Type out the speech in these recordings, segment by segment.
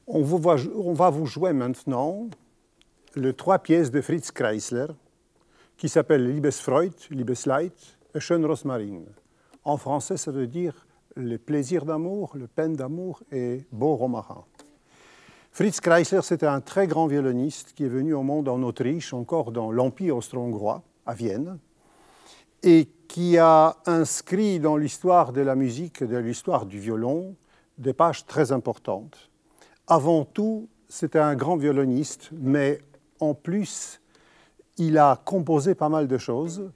On va vous jouer maintenant les 3 pièces de Fritz Kreisler qui s'appellent Liebesfreude, Liebesleid et Schön Rosmarin. En français, ça veut dire le plaisir d'amour, le peine d'amour et beau romarin. Fritz Kreisler, c'était un très grand violoniste qui est venu au monde en Autriche, encore dans l'Empire austro-hongrois, à Vienne, et qui a inscrit dans l'histoire de la musique, de l'histoire du violon, des pages très importantes. Avant tout, c'était un grand violoniste, mais en plus, il a composé pas mal de choses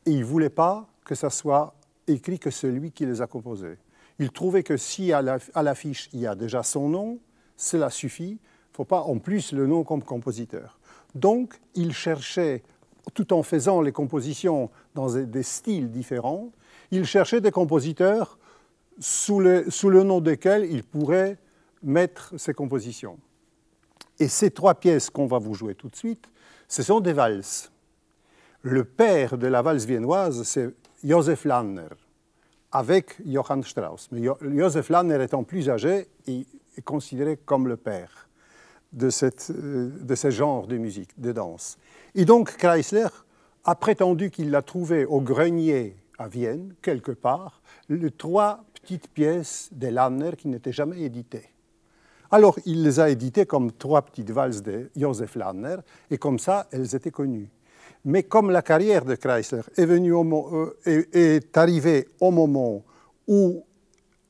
et il ne voulait pas que ça soit écrit que celui qui les a composées. Il trouvait que si à l'affiche il y a déjà son nom, cela suffit. Il ne faut pas en plus le nom comme compositeur. Donc, il cherchait, tout en faisant les compositions dans des styles différents, il cherchait des compositeurs sous le nom desquels il pourrait mettre ses compositions. Et ces 3 pièces qu'on va vous jouer tout de suite, ce sont des valses. Le père de la valse viennoise, c'est Josef Lanner, avec Johann Strauss. Mais Josef Lanner étant plus âgé, il est considéré comme le père de ce genre de musique, de danse. Et donc Kreisler a prétendu qu'il l'a trouvé au grenier à Vienne, quelque part, les 3 petites pièces de Lanner qui n'étaient jamais éditées. Alors, il les a éditées comme 3 petites valses de Josef Lanner, et comme ça, elles étaient connues. Mais comme la carrière de Kreisler est arrivée au moment où,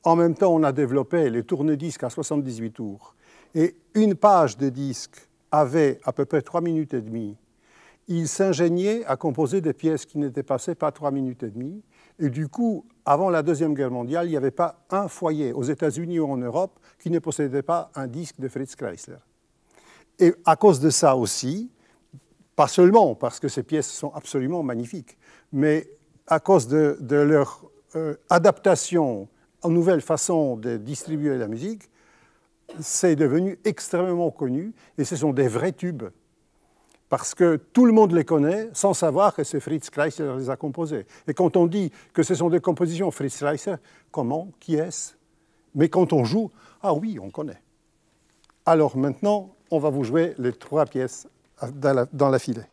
en même temps, on a développé les tourne-disques à 78 tours, et une page de disque avait à peu près 3 minutes et demie, il s'ingéniait à composer des pièces qui n'étaient passées pas 3 minutes et demie, et du coup, avant la Deuxième Guerre mondiale, il n'y avait pas un foyer aux États-Unis ou en Europe qui ne possédait pas un disque de Fritz Kreisler. Et à cause de ça aussi, pas seulement parce que ces pièces sont absolument magnifiques, mais à cause de leur adaptation aux nouvelles façons de distribuer la musique, c'est devenu extrêmement connu et ce sont des vrais tubes. Parce que tout le monde les connaît sans savoir que c'est Fritz Kreisler qui les a composés. Et quand on dit que ce sont des compositions Fritz Kreisler, comment? Qui est-ce? Mais quand on joue, ah oui, on connaît. Alors maintenant, on va vous jouer les 3 pièces dans la filée.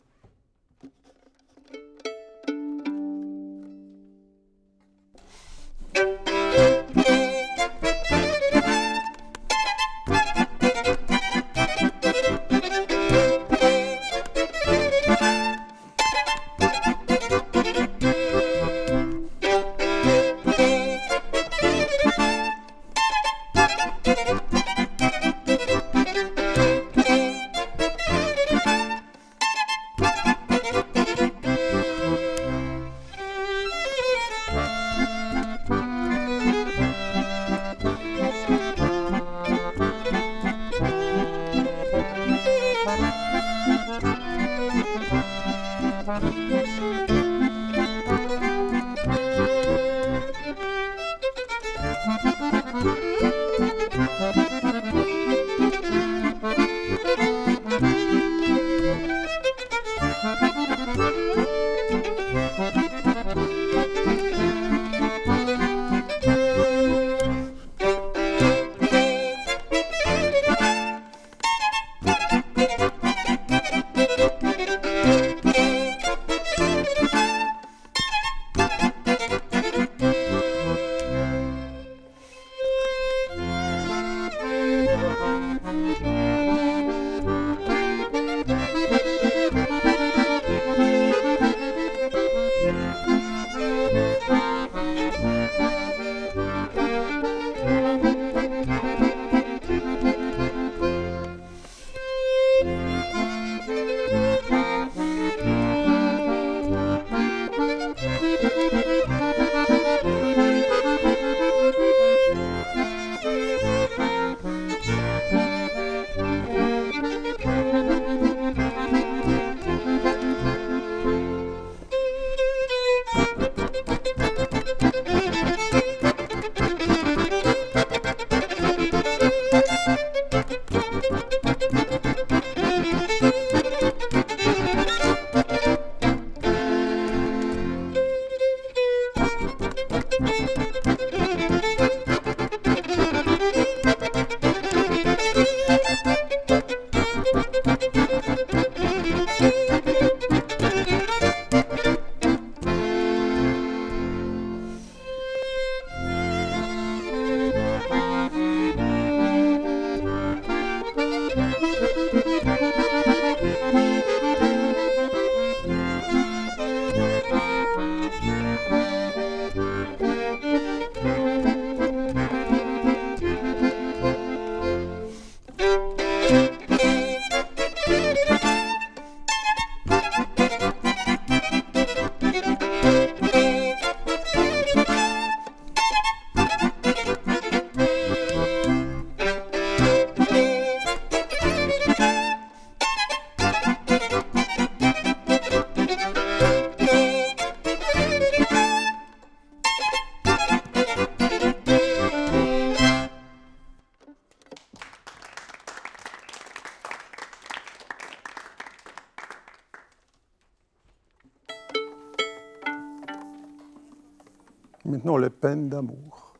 Maintenant, les peines d'amour.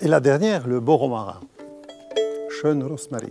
Et la dernière, le beau romarin, Schöne Rosmarin.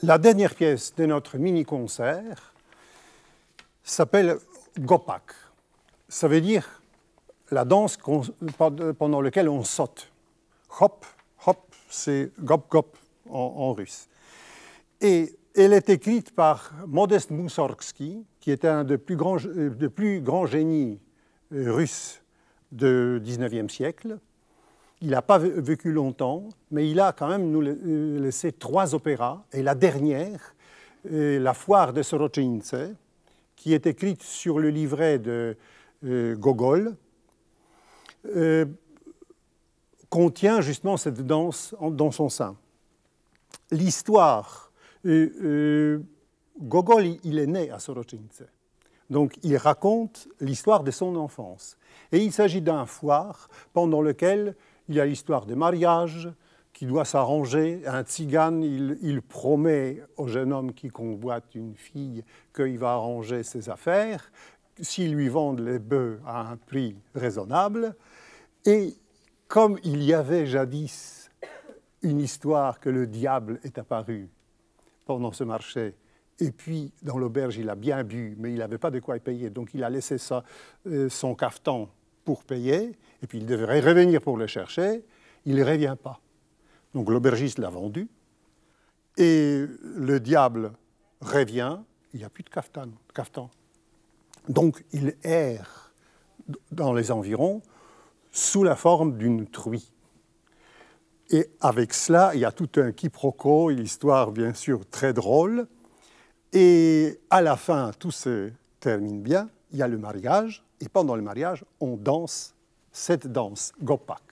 La dernière pièce de notre mini-concert s'appelle Gopak. Ça veut dire la danse pendant laquelle on saute. Hop, hop, c'est gop, gop en russe. Et elle est écrite par Modest Moussorgsky, qui était un des plus grands génies russes du XIXe siècle. Il n'a pas vécu longtemps, mais il a quand même nous laissé 3 opéras. Et la dernière, La foire de Sorocintse, qui est écrite sur le livret de Gogol, contient justement cette danse dans son sein. L'histoire, Gogol, il est né à Sorocintse. Donc il raconte l'histoire de son enfance. Et il s'agit d'un foire pendant lequel il y a l'histoire des mariages qui doit s'arranger. Un tzigane, il promet au jeune homme qui convoite une fille qu'il va arranger ses affaires, s'ils lui vendent les bœufs à un prix raisonnable. Et comme il y avait jadis une histoire que le diable est apparu pendant ce marché, et puis dans l'auberge il a bien bu, mais il n'avait pas de quoi payer, donc il a laissé son cafetan pour payer, et puis il devrait revenir pour le chercher, il ne revient pas. Donc l'aubergiste l'a vendu, et le diable revient, il n'y a plus de cafetan. Donc il erre dans les environs sous la forme d'une truie. Et avec cela, il y a tout un quiproquo, une histoire bien sûr très drôle, et à la fin, tout se termine bien, il y a le mariage, et pendant le mariage, on danse cette danse, Gopak.